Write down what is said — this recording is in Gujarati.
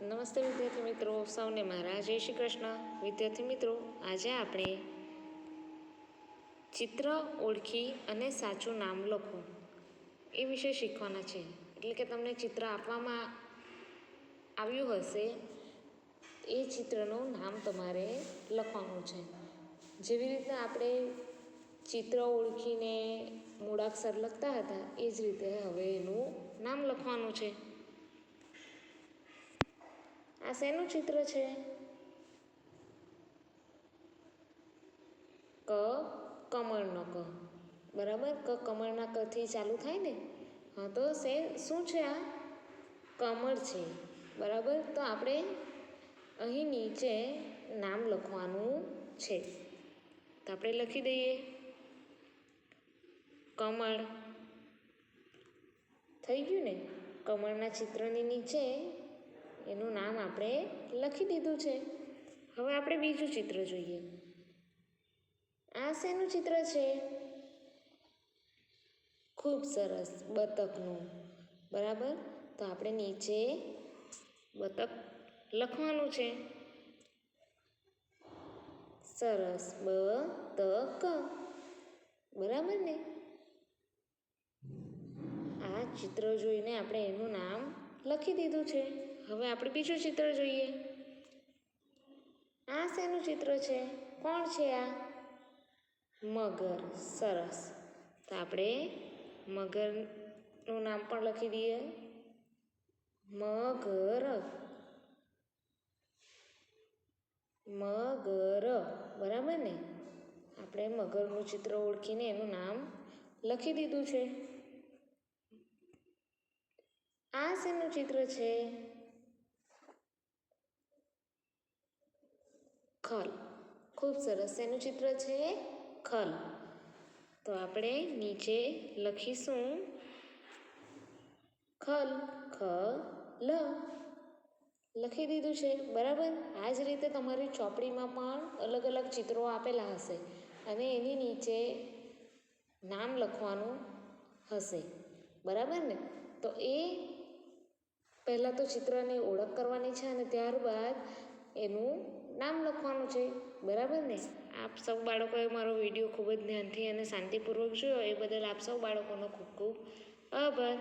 નમસ્તે વિદ્યાર્થી મિત્રો, સૌને મારા જય શ્રી કૃષ્ણ. વિદ્યાર્થી મિત્રો, આજે આપણે ચિત્ર ઓળખી અને સાચું નામ લખો એ વિશે શીખવાના છે. એટલે કે તમને ચિત્ર આપવામાં આવ્યું હશે, એ ચિત્રનું નામ તમારે લખવાનું છે. જેવી રીતના આપણે ચિત્ર ઓળખીને મૂળાક્ષર લખતા હતા, એ જ રીતે હવે એનું નામ લખવાનું છે. આ શેનું ચિત્ર છે? કમળનો ક. બરાબર, કમળના કથી ચાલુ થાય ને. હા, તો શું છે? આ કમળ છે. બરાબર, તો આપણે અહીં નીચે નામ લખવાનું છે. તો આપણે લખી દઈએ કમળ. થઈ ગયું ને? કમળના ચિત્રની નીચે એનું નામ આપણે લખી દીધું છે. હવે આપણે બીજું ચિત્ર જોઈએ. આ શેનું ચિત્ર છે? ખૂબ સરસ, બતકનું. બરાબર, તો આપણે નીચે બતક લખવાનું છે. સરસ, બતક. બરાબર ને? આ ચિત્ર જોઈને આપણે એનું નામ લખી દીધું છે. હવે આપણે બીજું ચિત્ર જોઈએ. આ શેનું ચિત્ર છે? કોણ છે આ? મગર. સરસ, તો આપણે મગરનું નામ પણ લખી દઈએ. મગર. મગર. બરાબર ને? આપણે મગરનું ચિત્ર ઓળખીને એનું નામ લખી દીધું છે. આ શેનું ચિત્ર છે? ખલ. ખૂબ સરસ, શેનું ચિત્ર છે? ખલ. તો આપણે નીચે લખીશું ખલ. લ. લખી દીધું છે. બરાબર, આ જ રીતે તમારી ચોપડીમાં પણ અલગ અલગ ચિત્રો આપેલા હશે અને એની નીચે નામ લખવાનું હશે. બરાબર ને? તો એ પહેલાં તો ચિત્રની ઓળખ કરવાની છે અને ત્યારબાદ એનું નામ લખવાનું છે. બરાબર ને? આપ સૌ બાળકોએ મારો વિડીયો ખૂબ જ ધ્યાનથી અને શાંતિપૂર્વક જોયો એ બદલ આપ સૌ બાળકોનો ખૂબ ખૂબ આભાર.